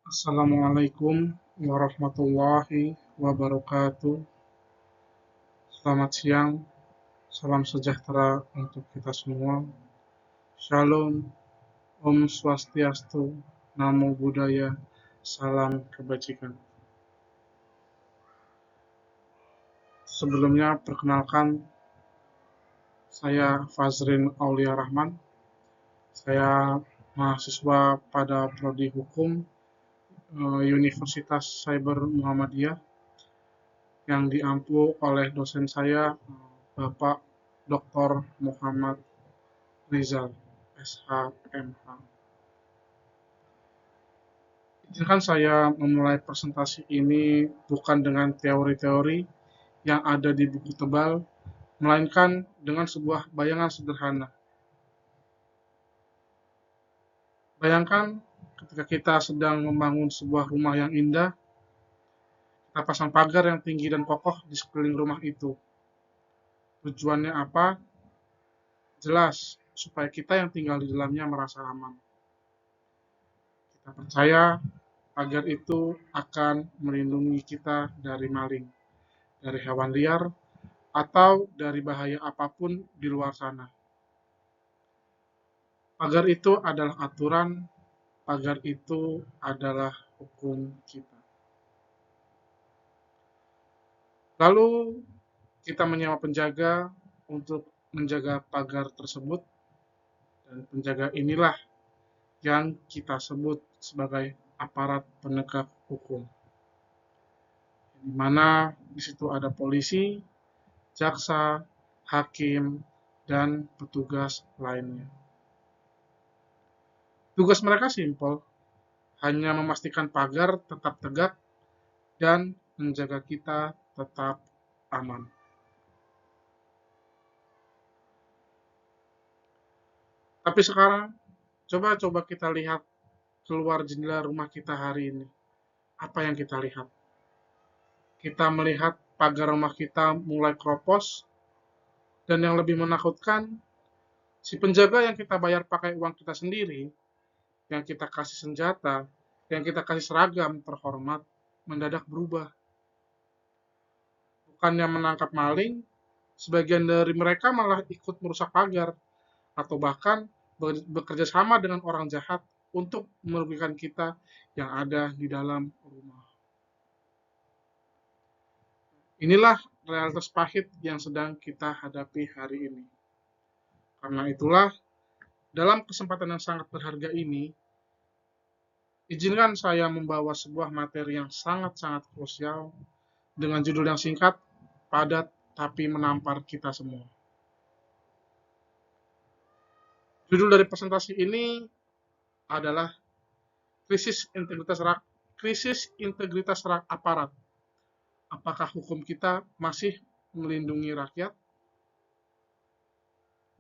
Assalamualaikum warahmatullahi wabarakatuh. Selamat siang, salam sejahtera untuk kita semua. Shalom, Om Swastiastu, Namo Buddhaya, salam kebajikan. Sebelumnya, perkenalkan, saya Fazrin Aulia Rahman. Saya mahasiswa pada Prodi Hukum Universitas Cyber Muhammadiyah yang diampu oleh dosen saya, Bapak Dr. Muhammad Rizal, SHMH. Izinkan saya memulai presentasi ini bukan dengan teori-teori yang ada di buku tebal, melainkan dengan sebuah bayangan sederhana. Bayangkan ketika kita sedang membangun sebuah rumah yang indah, kita pasang pagar yang tinggi dan kokoh di sekeliling rumah itu. Tujuannya apa? Jelas, supaya kita yang tinggal di dalamnya merasa aman. Kita percaya pagar itu akan melindungi kita dari maling, dari hewan liar, atau dari bahaya apapun di luar sana. Pagar itu adalah aturan, pagar itu adalah hukum kita. Lalu kita menyewa penjaga untuk menjaga pagar tersebut, dan penjaga inilah yang kita sebut sebagai aparat penegak hukum. Di mana di situ ada polisi, jaksa, hakim, dan petugas lainnya. Tugas mereka simpel, hanya memastikan pagar tetap tegak dan menjaga kita tetap aman. Tapi sekarang, coba kita lihat keluar jendela rumah kita hari ini. Apa yang kita lihat? Kita melihat pagar rumah kita mulai keropos, dan yang lebih menakutkan, si penjaga yang kita bayar pakai uang kita sendiri, yang kita kasih senjata, yang kita kasih seragam terhormat, mendadak berubah. Bukannya menangkap maling, sebagian dari mereka malah ikut merusak pagar, atau bahkan bekerja sama dengan orang jahat untuk merugikan kita yang ada di dalam rumah. Inilah realitas pahit yang sedang kita hadapi hari ini. Karena itulah, dalam kesempatan yang sangat berharga ini, izinkan saya membawa sebuah materi yang sangat-sangat krusial dengan judul yang singkat, padat, tapi menampar kita semua. Judul dari presentasi ini adalah krisis integritas aparat. Apakah hukum kita masih melindungi rakyat?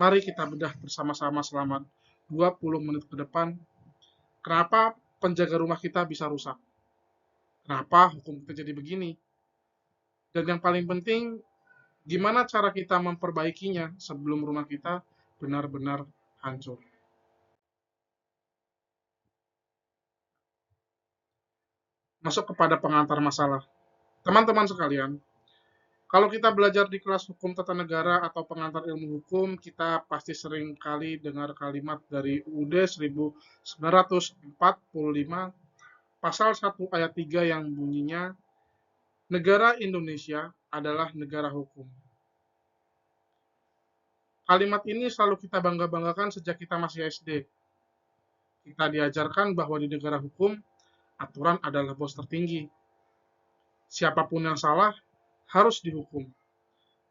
Mari kita bedah bersama-sama selama 20 menit ke depan. Kenapa penjaga rumah kita bisa rusak? Kenapa hukum kita jadi begini? Dan yang paling penting, gimana cara kita memperbaikinya sebelum rumah kita benar-benar hancur? Masuk kepada pengantar masalah. Teman-teman sekalian, kalau kita belajar di kelas hukum tata negara atau pengantar ilmu hukum, kita pasti sering kali dengar kalimat dari UUD 1945, pasal 1 ayat 3 yang bunyinya, negara Indonesia adalah negara hukum. Kalimat ini selalu kita bangga-banggakan sejak kita masih SD. Kita diajarkan bahwa di negara hukum, aturan adalah bos tertinggi. Siapapun yang salah, harus dihukum.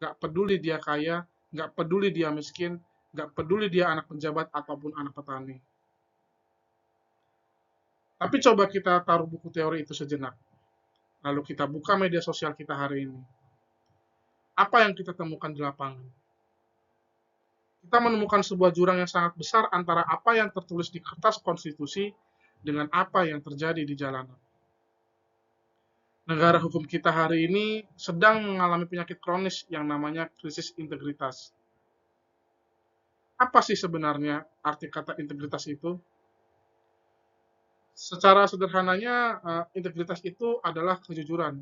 Gak peduli dia kaya, gak peduli dia miskin, gak peduli dia anak pejabat ataupun anak petani. Tapi coba kita taruh buku teori itu sejenak. Lalu kita buka media sosial kita hari ini. Apa yang kita temukan di lapangan? Kita menemukan sebuah jurang yang sangat besar antara apa yang tertulis di kertas konstitusi dengan apa yang terjadi di jalanan. Negara hukum kita hari ini sedang mengalami penyakit kronis yang namanya krisis integritas. Apa sih sebenarnya arti kata integritas itu? Secara sederhananya, integritas itu adalah kejujuran.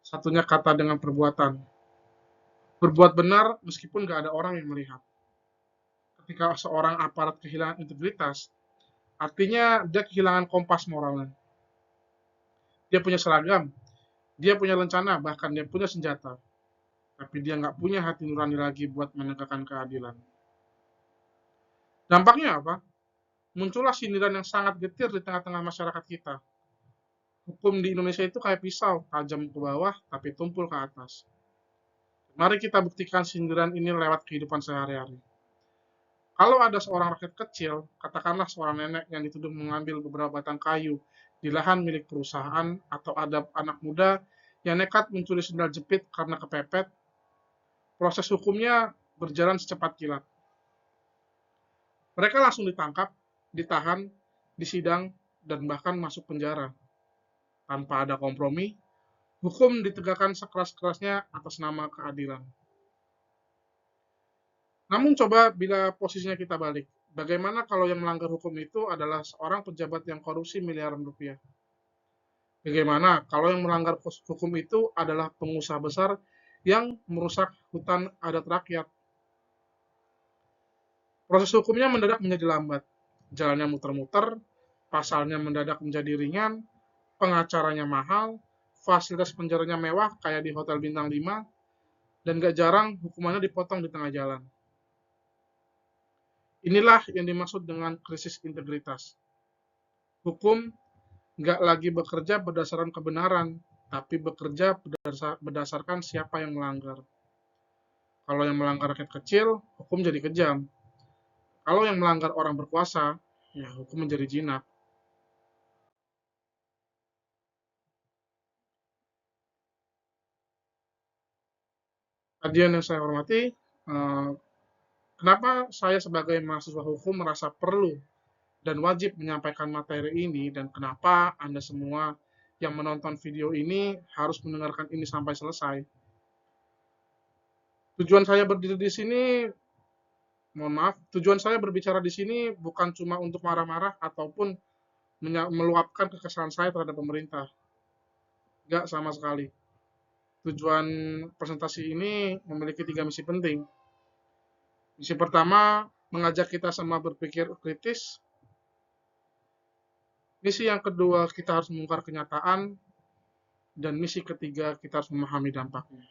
Satunya kata dengan perbuatan. Berbuat benar meskipun nggak ada orang yang melihat. Ketika seorang aparat kehilangan integritas, artinya dia kehilangan kompas moralnya. Dia punya seragam, dia punya rencana, bahkan dia punya senjata. Tapi dia nggak punya hati nurani lagi buat menegakkan keadilan. Dampaknya apa? Muncullah sindiran yang sangat getir di tengah-tengah masyarakat kita. Hukum di Indonesia itu kayak pisau, tajam ke bawah tapi tumpul ke atas. Mari kita buktikan sindiran ini lewat kehidupan sehari-hari. Kalau ada seorang rakyat kecil, katakanlah seorang nenek yang dituduh mengambil beberapa batang kayu di lahan milik perusahaan, atau ada anak muda yang nekat mencuri sendal jepit karena kepepet, proses hukumnya berjalan secepat kilat. Mereka langsung ditangkap, ditahan, disidang, dan bahkan masuk penjara. Tanpa ada kompromi, hukum ditegakkan sekeras-kerasnya atas nama keadilan. Namun coba bila posisinya kita balik, bagaimana kalau yang melanggar hukum itu adalah seorang pejabat yang korupsi miliaran rupiah? Bagaimana kalau yang melanggar hukum itu adalah pengusaha besar yang merusak hutan adat rakyat? Proses hukumnya mendadak menjadi lambat, jalannya muter-muter, pasalnya mendadak menjadi ringan, pengacaranya mahal, fasilitas penjaranya mewah kayak di hotel bintang 5, dan gak jarang hukumannya dipotong di tengah jalan. Inilah yang dimaksud dengan krisis integritas. Hukum nggak lagi bekerja berdasarkan kebenaran, tapi bekerja berdasarkan siapa yang melanggar. Kalau yang melanggar rakyat kecil, hukum jadi kejam. Kalau yang melanggar orang berkuasa, ya hukum menjadi jinak. Hadirin yang saya hormati, eh, kenapa saya sebagai mahasiswa hukum merasa perlu dan wajib menyampaikan materi ini, dan kenapa Anda semua yang menonton video ini harus mendengarkan ini sampai selesai. Tujuan saya berdiri di sini, mohon maaf, tujuan saya berbicara di sini bukan cuma untuk marah-marah ataupun meluapkan kekesalan saya terhadap pemerintah. Enggak sama sekali. Tujuan presentasi ini memiliki 3 misi penting. Misi pertama, mengajak kita semua berpikir kritis. Misi yang kedua, kita harus membongkar kenyataan. Dan misi ketiga, kita harus memahami dampaknya.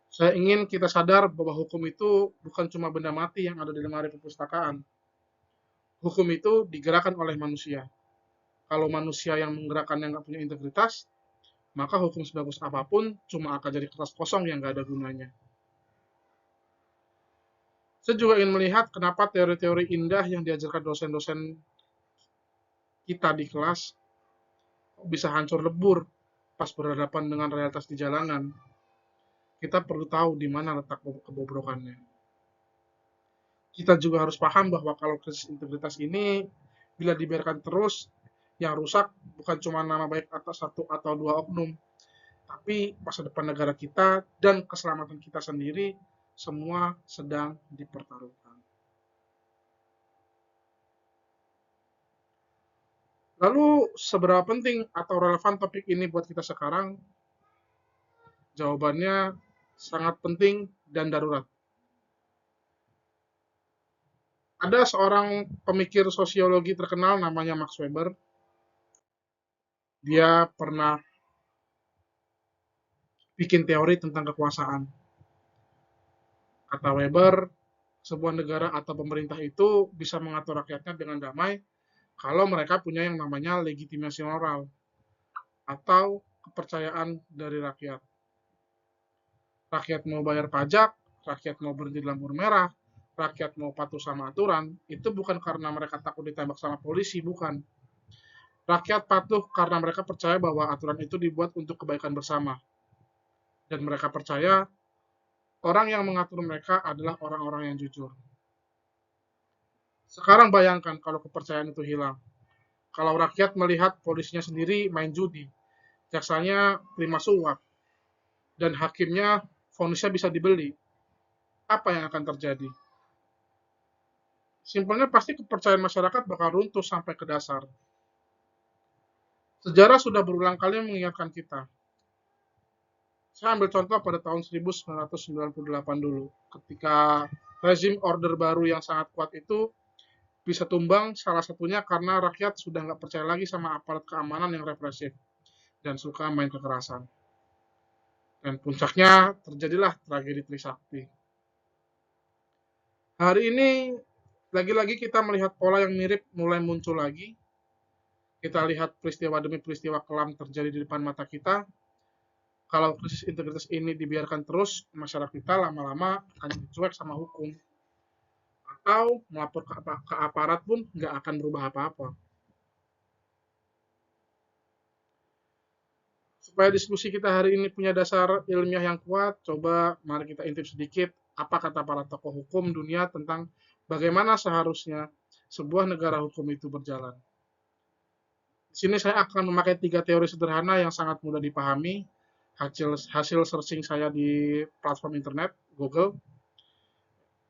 Saya ingin kita sadar bahwa hukum itu bukan cuma benda mati yang ada di lemari perpustakaan. Hukum itu digerakkan oleh manusia. Kalau manusia yang menggerakkannya nggak punya integritas, maka hukum sebagus apapun cuma akan jadi kertas kosong yang nggak ada gunanya. Saya juga ingin melihat kenapa teori-teori indah yang diajarkan dosen-dosen kita di kelas bisa hancur lebur pas berhadapan dengan realitas di jalanan. Kita perlu tahu di mana letak kebobrokannya. Kita juga harus paham bahwa kalau krisis integritas ini bila dibiarkan terus, yang rusak bukan cuma nama baik atas satu atau dua oknum, tapi masa depan negara kita dan keselamatan kita sendiri semua sedang dipertaruhkan. Lalu seberapa penting atau relevan topik ini buat kita sekarang? Jawabannya sangat penting dan darurat. Ada seorang pemikir sosiologi terkenal namanya Max Weber. Dia pernah bikin teori tentang kekuasaan. Kata Weber, sebuah negara atau pemerintah itu bisa mengatur rakyatnya dengan damai kalau mereka punya yang namanya legitimasi moral atau kepercayaan dari rakyat. Rakyat mau bayar pajak, rakyat mau berhenti di lampu merah, rakyat mau patuh sama aturan, itu bukan karena mereka takut ditembak sama polisi, bukan. Rakyat patuh karena mereka percaya bahwa aturan itu dibuat untuk kebaikan bersama. Dan mereka percaya orang yang mengatur mereka adalah orang-orang yang jujur. Sekarang bayangkan kalau kepercayaan itu hilang. Kalau rakyat melihat polisinya sendiri main judi, jaksanya terima suap, dan hakimnya vonisnya bisa dibeli, apa yang akan terjadi? Simpelnya pasti kepercayaan masyarakat bakal runtuh sampai ke dasar. Sejarah sudah berulang kali mengingatkan kita. Saya ambil contoh pada tahun 1998 dulu, ketika rezim order baru yang sangat kuat itu bisa tumbang, salah satunya karena rakyat sudah nggak percaya lagi sama aparat keamanan yang represif dan suka main kekerasan. Dan puncaknya terjadilah tragedi Trisakti. Hari ini lagi-lagi kita melihat pola yang mirip mulai muncul lagi. Kita lihat peristiwa demi peristiwa kelam terjadi di depan mata kita. Kalau krisis integritas ini dibiarkan terus, masyarakat kita lama-lama akan cuek sama hukum. Atau melapor ke aparat pun nggak akan berubah apa-apa. Supaya diskusi kita hari ini punya dasar ilmiah yang kuat, coba mari kita intip sedikit apa kata para tokoh hukum dunia tentang bagaimana seharusnya sebuah negara hukum itu berjalan. Di sini saya akan memakai 3 teori sederhana yang sangat mudah dipahami, hasil searching saya di platform internet, Google.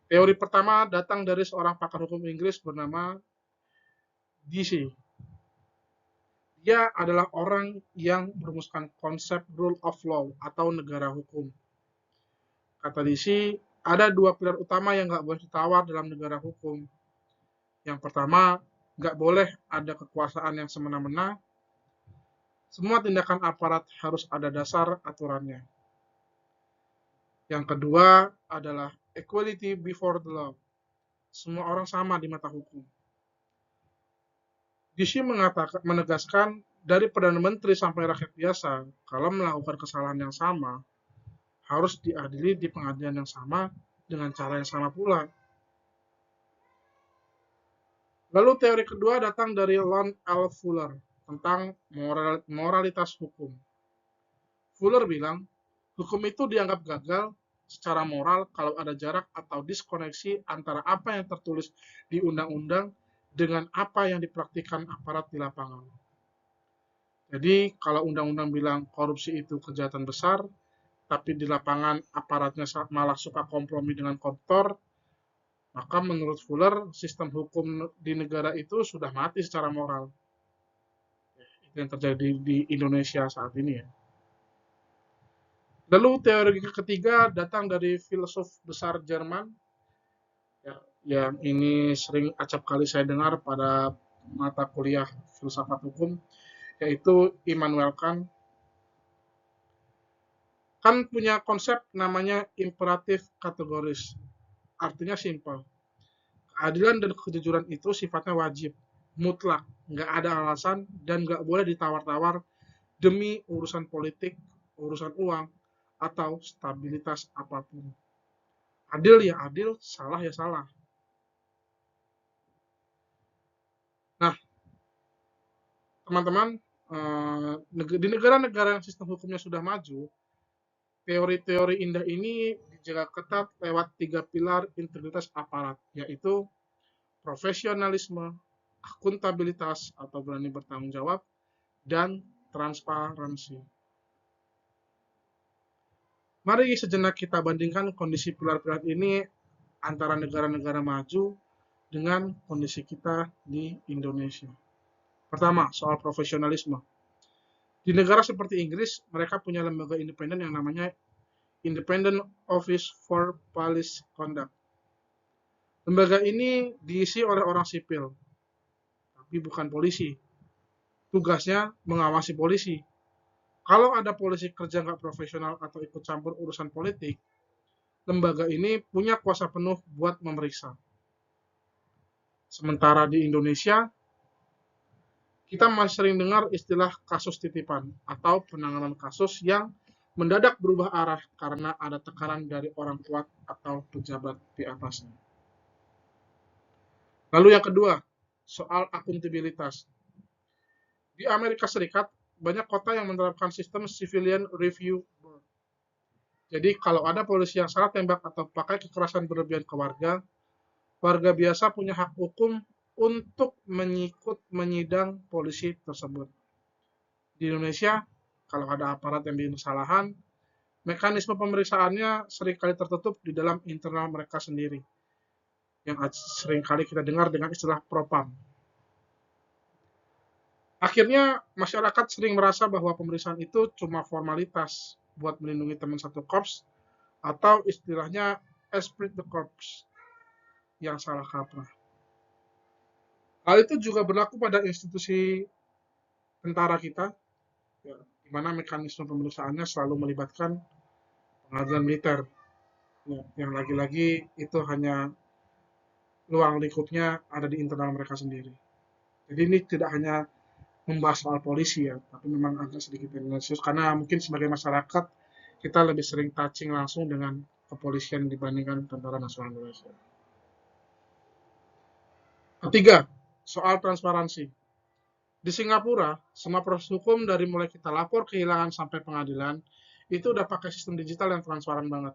Teori pertama datang dari seorang pakar hukum Inggris bernama DC. Dia adalah orang yang merumuskan konsep rule of law atau negara hukum. Kata DC, ada 2 pilar utama yang nggak boleh ditawar dalam negara hukum. Yang pertama, nggak boleh ada kekuasaan yang semena-mena. Semua tindakan aparat harus ada dasar aturannya. Yang kedua adalah equality before the law. Semua orang sama di mata hukum. DC menegaskan dari Perdana Menteri sampai rakyat biasa, kalau melakukan kesalahan yang sama, harus diadili di pengadilan yang sama dengan cara yang sama pula. Lalu teori kedua datang dari Lon L. Fuller tentang moralitas hukum. Fuller bilang, hukum itu dianggap gagal secara moral kalau ada jarak atau diskoneksi antara apa yang tertulis di undang-undang dengan apa yang dipraktikkan aparat di lapangan. Jadi kalau undang-undang bilang korupsi itu kejahatan besar, tapi di lapangan aparatnya malah suka kompromi dengan koruptor, maka menurut Fuller, sistem hukum di negara itu sudah mati secara moral. Itu yang terjadi di Indonesia saat ini ya. Lalu teori ketiga datang dari filsuf besar Jerman, ya, yang ini sering acap kali saya dengar pada mata kuliah filsafat hukum, yaitu Immanuel Kant. Kan punya konsep namanya imperatif kategoris, artinya simpel. Keadilan dan kejujuran itu sifatnya wajib, mutlak, nggak ada alasan, dan nggak boleh ditawar-tawar demi urusan politik, urusan uang, atau stabilitas apapun. Adil ya adil, salah ya salah. Nah, teman-teman, di negara-negara yang sistem hukumnya sudah maju, teori-teori indah ini dijaga ketat lewat 3 pilar integritas aparat, yaitu profesionalisme, akuntabilitas atau berani bertanggung jawab, dan transparansi. Mari sejenak kita bandingkan kondisi pilar-pilar ini antara negara-negara maju dengan kondisi kita di Indonesia. Pertama, soal profesionalisme. Di negara seperti Inggris, mereka punya lembaga independen yang namanya Independent Office for Police Conduct. Lembaga ini diisi oleh orang sipil, tapi bukan polisi. Tugasnya mengawasi polisi. Kalau ada polisi kerja nggak profesional atau ikut campur urusan politik, lembaga ini punya kuasa penuh buat memeriksa. Sementara di Indonesia, kita masih sering dengar istilah kasus titipan atau penanganan kasus yang mendadak berubah arah karena ada tekanan dari orang kuat atau pejabat di atasnya. Lalu yang kedua, soal akuntabilitas. Di Amerika Serikat, banyak kota yang menerapkan sistem civilian review board. Jadi kalau ada polisi yang salah tembak atau pakai kekerasan berlebihan ke warga, warga biasa punya hak hukum untuk menyidang polisi tersebut. Di Indonesia, kalau ada aparat yang bikin kesalahan, Mekanisme pemeriksaannya seringkali tertutup di dalam internal mereka sendiri, yang seringkali kita dengar dengan istilah propam. Akhirnya, masyarakat sering merasa bahwa pemeriksaan itu cuma formalitas buat melindungi teman satu korps, atau istilahnya esprit de corps, yang salah kaprah. Hal itu juga berlaku pada institusi tentara kita, ya, di mana mekanisme pemeriksaannya selalu melibatkan pengadilan militer, ya, yang lagi-lagi itu hanya ruang lingkupnya ada di internal mereka sendiri. Jadi ini tidak hanya membahas soal polisi ya, tapi memang agak sedikit tendensius karena mungkin sebagai masyarakat kita lebih sering touching langsung dengan kepolisian dibandingkan Tentara Nasional Indonesia. Ketiga, soal transparansi. Di Singapura, semua proses hukum dari mulai kita lapor kehilangan sampai pengadilan, itu udah pakai sistem digital yang transparan banget.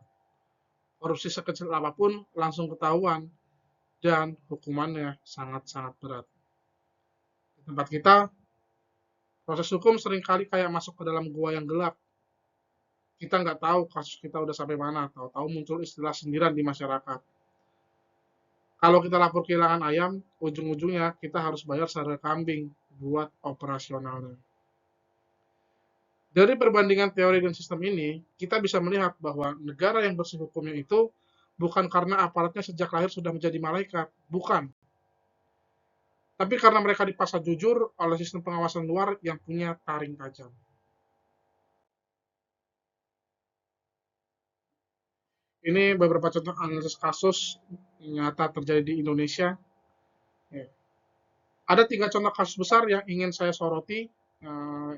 Korupsi sekecil apapun langsung ketahuan, dan hukumannya sangat-sangat berat. Di tempat kita, proses hukum seringkali kayak masuk ke dalam gua yang gelap. Kita nggak tahu kasus kita udah sampai mana, tahu-tahu muncul istilah sindiran di masyarakat. Kalau kita lapor kehilangan ayam, ujung-ujungnya kita harus bayar seharga kambing buat operasionalnya. Dari perbandingan teori dan sistem ini, kita bisa melihat bahwa negara yang bersih hukumnya itu bukan karena aparatnya sejak lahir sudah menjadi malaikat, bukan. Tapi karena mereka dipaksa jujur oleh sistem pengawasan luar yang punya taring tajam. Ini beberapa contoh analisis kasus nyata terjadi di Indonesia. Ya. Ada 3 contoh kasus besar yang ingin saya soroti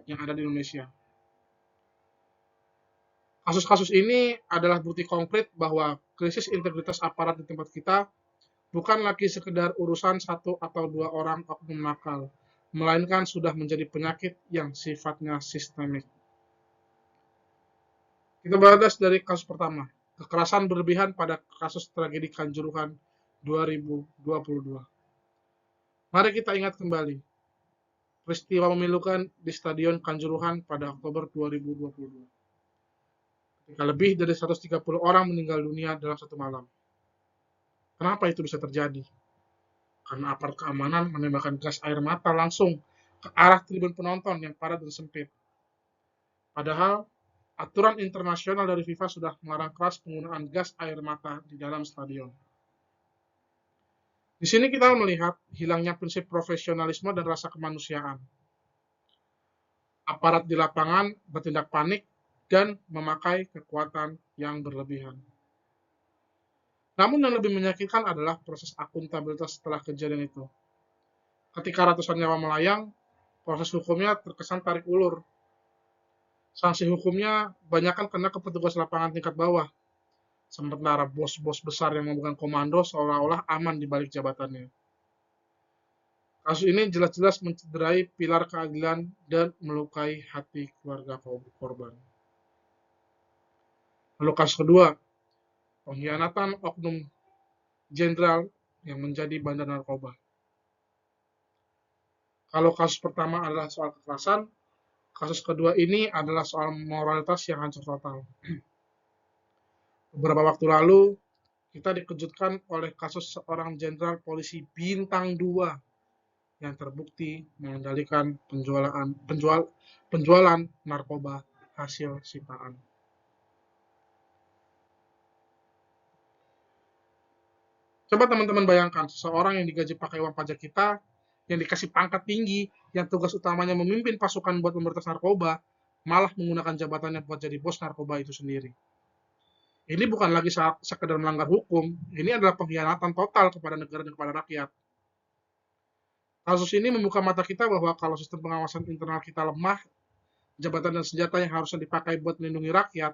yang ada di Indonesia. Kasus-kasus ini adalah bukti konkret bahwa krisis integritas aparat di tempat kita bukan lagi sekedar urusan satu atau dua orang oknum nakal, melainkan sudah menjadi penyakit yang sifatnya sistemik. Kita bahas dari kasus pertama, kekerasan berlebihan pada kasus tragedi Kanjuruhan 2022. Mari kita ingat kembali peristiwa memilukan di Stadion Kanjuruhan pada Oktober 2022. Ketika lebih dari 130 orang meninggal dunia dalam satu malam. Kenapa itu bisa terjadi? Karena aparat keamanan menembakkan gas air mata langsung ke arah tribun penonton yang padat dan sempit. Padahal, aturan internasional dari FIFA sudah melarang keras penggunaan gas air mata di dalam stadion. Di sini kita melihat hilangnya prinsip profesionalisme dan rasa kemanusiaan. Aparat di lapangan bertindak panik dan memakai kekuatan yang berlebihan. Namun yang lebih menyakitkan adalah proses akuntabilitas setelah kejadian itu. Ketika ratusan nyawa melayang, proses hukumnya terkesan tarik ulur. Sanksi hukumnya banyak kan kena ke petugas lapangan tingkat bawah, sementara bos-bos besar yang memegang komando seolah-olah aman di balik jabatannya. Kasus ini jelas-jelas mencederai pilar keadilan dan melukai hati keluarga korban. Lalu kasus kedua, pengkhianatan oknum jenderal yang menjadi bandar narkoba. Kalau kasus pertama adalah soal kekerasan, kasus kedua ini adalah soal moralitas yang hancur total. Beberapa waktu lalu, kita dikejutkan oleh kasus seorang jenderal polisi bintang 2 yang terbukti mengendalikan penjualan narkoba hasil sitaan. Coba teman-teman bayangkan, seseorang yang digaji pakai uang pajak kita, yang dikasih pangkat tinggi, yang tugas utamanya memimpin pasukan buat memberantas narkoba, malah menggunakan jabatannya buat jadi bos narkoba itu sendiri. Ini bukan lagi sekedar melanggar hukum, ini adalah pengkhianatan total kepada negara dan kepada rakyat. Kasus ini membuka mata kita bahwa kalau sistem pengawasan internal kita lemah, jabatan dan senjata yang harusnya dipakai buat melindungi rakyat,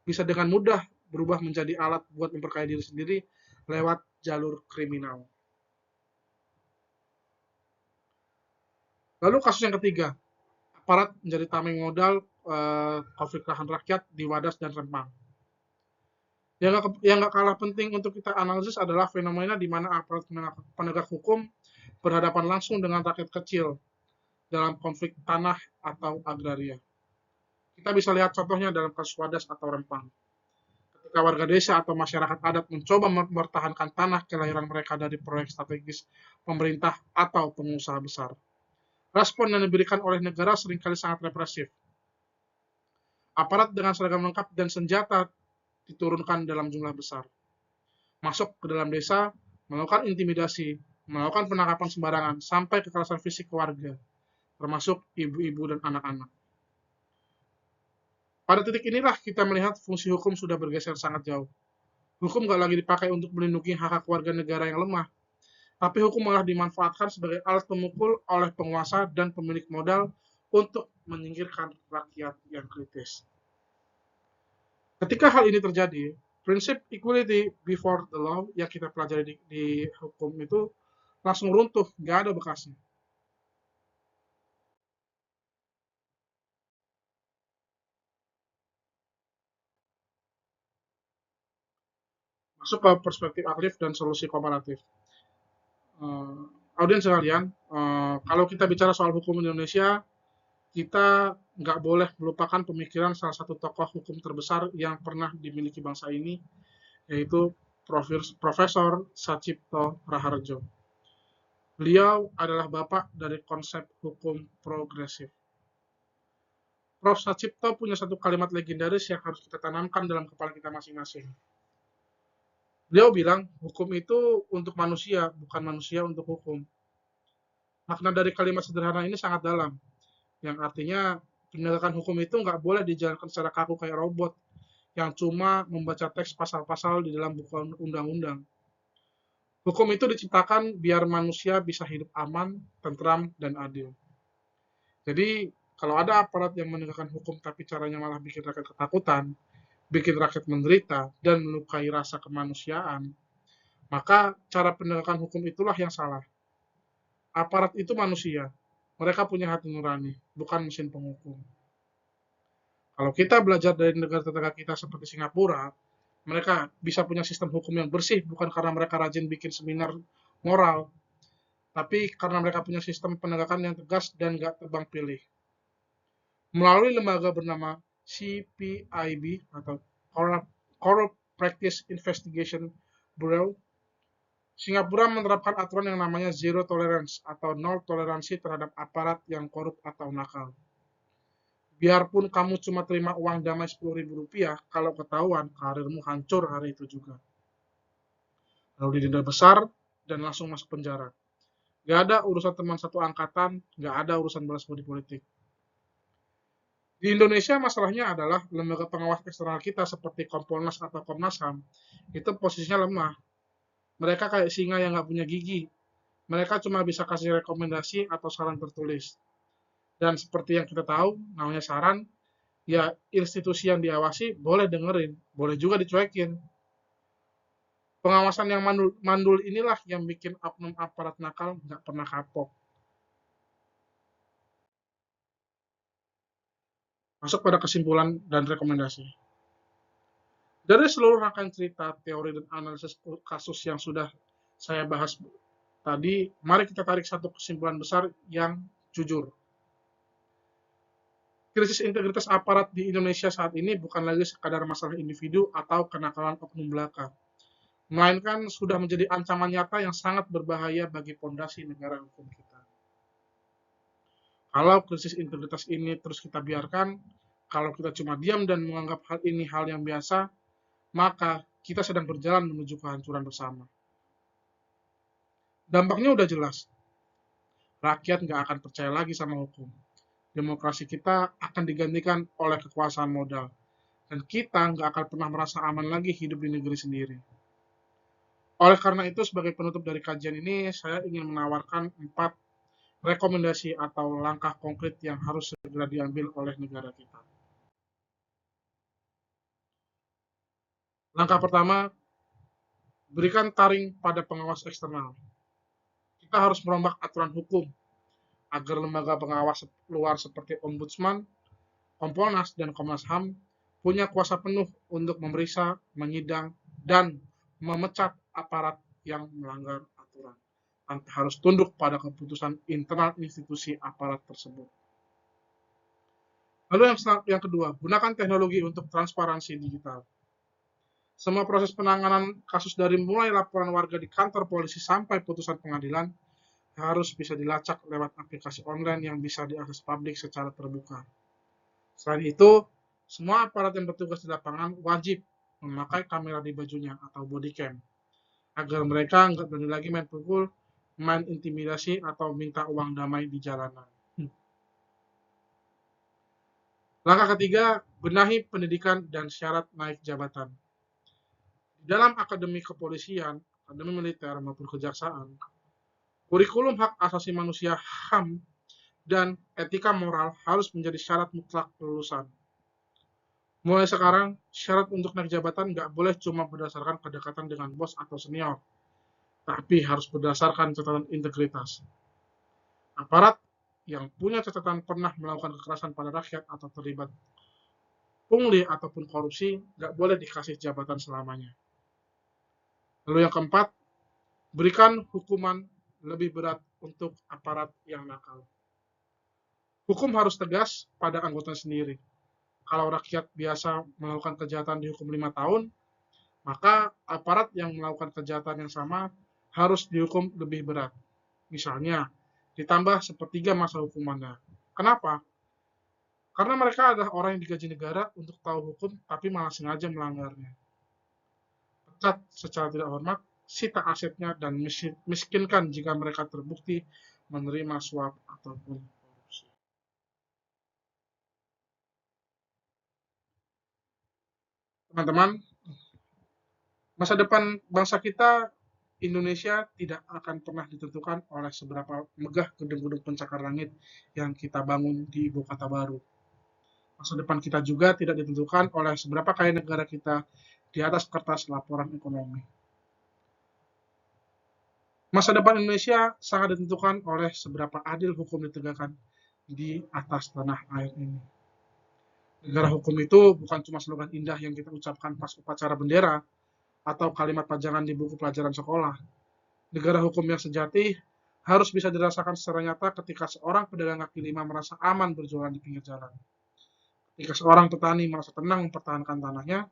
bisa dengan mudah berubah menjadi alat buat memperkaya diri sendiri lewat jalur kriminal. Lalu kasus yang ketiga, aparat menjadi tameng modal konflik lahan rakyat di Wadas dan Rempang. Yang nggak kalah penting untuk kita analisis adalah fenomena di mana aparat penegak hukum berhadapan langsung dengan rakyat kecil dalam konflik tanah atau agraria. Kita bisa lihat contohnya dalam kasus Wadas atau Rempang. Ketika warga desa atau masyarakat adat mencoba mempertahankan tanah kelahiran mereka dari proyek strategis pemerintah atau pengusaha besar. Respon yang diberikan oleh negara seringkali sangat represif. Aparat dengan seragam lengkap dan senjata diturunkan dalam jumlah besar. Masuk ke dalam desa, melakukan intimidasi, melakukan penangkapan sembarangan, sampai kekerasan fisik ke warga, termasuk ibu-ibu dan anak-anak. Pada titik inilah kita melihat fungsi hukum sudah bergeser sangat jauh. Hukum nggak lagi dipakai untuk melindungi hak-hak warga negara yang lemah, tapi hukum malah dimanfaatkan sebagai alat pemukul oleh penguasa dan pemilik modal untuk menyingkirkan rakyat yang kritis. Ketika hal ini terjadi, prinsip equality before the law yang kita pelajari di hukum itu langsung runtuh, nggak ada bekasnya. Masuk ke perspektif aktif dan solusi komparatif. Audiens sekalian, kalau kita bicara soal hukum Indonesia, kita nggak boleh melupakan pemikiran salah satu tokoh hukum terbesar yang pernah dimiliki bangsa ini, yaitu Profesor Sacipto Raharjo. Beliau adalah bapak dari konsep hukum progresif. Prof. Sacipto punya satu kalimat legendaris yang harus kita tanamkan dalam kepala kita masing-masing. Beliau bilang, hukum itu untuk manusia, bukan manusia untuk hukum. Makna dari kalimat sederhana ini sangat dalam, yang artinya penegakan hukum itu nggak boleh dijalankan secara kaku kayak robot, yang cuma membaca teks pasal-pasal di dalam buku undang-undang. Hukum itu diciptakan biar manusia bisa hidup aman, tentram, dan adil. Jadi, kalau ada aparat yang menegakkan hukum tapi caranya malah bikin rakyat ketakutan, bikin rakyat menderita, dan melukai rasa kemanusiaan, maka cara penegakan hukum itulah yang salah. Aparat itu manusia, mereka punya hati nurani, bukan mesin penghukum. Kalau kita belajar dari negara tetangga kita seperti Singapura, mereka bisa punya sistem hukum yang bersih, bukan karena mereka rajin bikin seminar moral, tapi karena mereka punya sistem penegakan yang tegas dan gak tebang pilih. Melalui lembaga bernama CPIB atau Corrupt Practice Investigation Bureau, Singapura menerapkan aturan yang namanya zero tolerance atau nol toleransi terhadap aparat yang korup atau nakal. Biarpun kamu cuma terima uang damai Rp10.000, kalau ketahuan, karirmu hancur hari itu juga. Lalu didenda besar dan langsung masuk penjara. Gak ada urusan teman satu angkatan, gak ada urusan balas budi politik. Di Indonesia masalahnya adalah lembaga pengawas eksternal kita seperti Kompolnas atau Komnas HAM itu posisinya lemah. Mereka kayak singa yang nggak punya gigi. Mereka cuma bisa kasih rekomendasi atau saran tertulis. Dan seperti yang kita tahu, namanya saran, ya institusi yang diawasi boleh dengerin, boleh juga dicuekin. Pengawasan yang mandul inilah yang bikin oknum aparat nakal nggak pernah kapok. Masuk pada kesimpulan dan rekomendasi. Dari seluruh rangkaian cerita, teori, dan analisis kasus yang sudah saya bahas tadi, mari kita tarik satu kesimpulan besar yang jujur. Krisis integritas aparat di Indonesia saat ini bukan lagi sekadar masalah individu atau kenakalan oknum belaka, melainkan sudah menjadi ancaman nyata yang sangat berbahaya bagi fondasi negara hukum kita. Kalau krisis integritas ini terus kita biarkan, kalau kita cuma diam dan menganggap hal ini hal yang biasa, maka kita sedang berjalan menuju kehancuran bersama. Dampaknya udah jelas, rakyat nggak akan percaya lagi sama hukum. Demokrasi kita akan digantikan oleh kekuasaan modal, dan kita nggak akan pernah merasa aman lagi hidup di negeri sendiri. Oleh karena itu, sebagai penutup dari kajian ini, saya ingin menawarkan 4 rekomendasi atau langkah konkret yang harus segera diambil oleh negara kita. Langkah pertama, berikan taring pada pengawas eksternal. Kita harus merombak aturan hukum agar lembaga pengawas luar seperti Ombudsman, Kompolnas, dan Komnas HAM punya kuasa penuh untuk memeriksa, menyidang, dan memecat aparat yang melanggar aturan tanpa harus tunduk pada keputusan internal institusi aparat tersebut. Lalu yang kedua, gunakan teknologi untuk transparansi digital. Semua proses penanganan kasus dari mulai laporan warga di kantor polisi sampai putusan pengadilan harus bisa dilacak lewat aplikasi online yang bisa diakses publik secara terbuka. Selain itu, semua aparat yang bertugas di lapangan wajib memakai kamera di bajunya atau body cam agar mereka nggak berani lagi main pukul, main intimidasi, atau minta uang damai di jalanan. Langkah ketiga, benahi pendidikan dan syarat naik jabatan. Di dalam akademi kepolisian, akademi militer maupun kejaksaan, kurikulum hak asasi manusia HAM dan etika moral harus menjadi syarat mutlak kelulusan. Mulai sekarang, syarat untuk naik jabatan nggak boleh cuma berdasarkan kedekatan dengan bos atau senior, tapi harus berdasarkan catatan integritas. Aparat yang punya catatan pernah melakukan kekerasan pada rakyat atau terlibat pungli ataupun korupsi nggak boleh dikasih jabatan selamanya. Lalu yang keempat, berikan hukuman lebih berat untuk aparat yang nakal. Hukum harus tegas pada anggota sendiri. Kalau rakyat biasa melakukan kejahatan dihukum 5 tahun, maka aparat yang melakukan kejahatan yang sama harus dihukum lebih berat. Misalnya, ditambah sepertiga masa hukumannya. Kenapa? Karena mereka adalah orang yang digaji negara untuk tahu hukum, tapi malah sengaja melanggarnya. Pecat secara tidak hormat, sita asetnya, dan miskinkan jika mereka terbukti menerima suap ataupun korupsi. Teman-teman, masa depan bangsa kita Indonesia tidak akan pernah ditentukan oleh seberapa megah gedung-gedung pencakar langit yang kita bangun di ibu kota baru. Masa depan kita juga tidak ditentukan oleh seberapa kaya negara kita di atas kertas laporan ekonomi. Masa depan Indonesia sangat ditentukan oleh seberapa adil hukum ditegakkan di atas tanah air ini. Negara hukum itu bukan cuma slogan indah yang kita ucapkan pas upacara bendera atau kalimat pajangan di buku pelajaran sekolah. Negara hukum yang sejati harus bisa dirasakan secara nyata ketika seorang pedagang kaki lima merasa aman berjualan di pinggir jalan, ketika seorang petani merasa tenang mempertahankan tanahnya,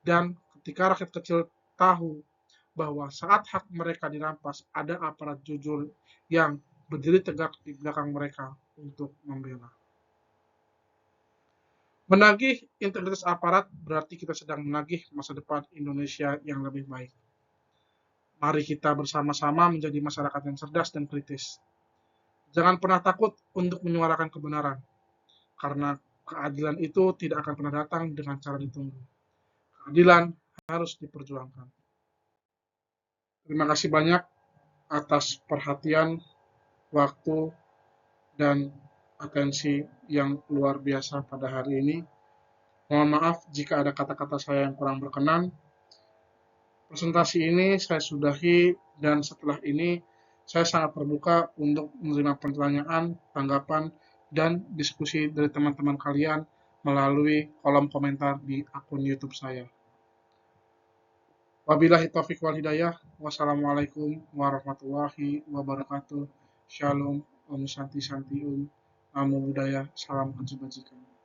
dan ketika rakyat kecil tahu bahwa saat hak mereka dirampas, ada aparat jujur yang berdiri tegak di belakang mereka untuk membela. Menagih integritas aparat berarti kita sedang menagih masa depan Indonesia yang lebih baik. Mari kita bersama-sama menjadi masyarakat yang cerdas dan kritis. Jangan pernah takut untuk menyuarakan kebenaran, karena keadilan itu tidak akan pernah datang dengan cara ditunggu. Keadilan harus diperjuangkan. Terima kasih banyak atas perhatian, waktu, dan atensi yang luar biasa pada hari ini. Mohon maaf jika ada kata-kata saya yang kurang berkenan. Presentasi ini saya sudahi, dan setelah ini saya sangat terbuka untuk menerima pertanyaan, tanggapan, dan diskusi dari teman-teman kalian melalui kolom komentar di akun YouTube saya. Wabillahi taufiq wal hidayah. Wassalamualaikum warahmatullahi wabarakatuh. Shalom, Om Santi Santi Om, Namo Buddhaya, salam kebajikan.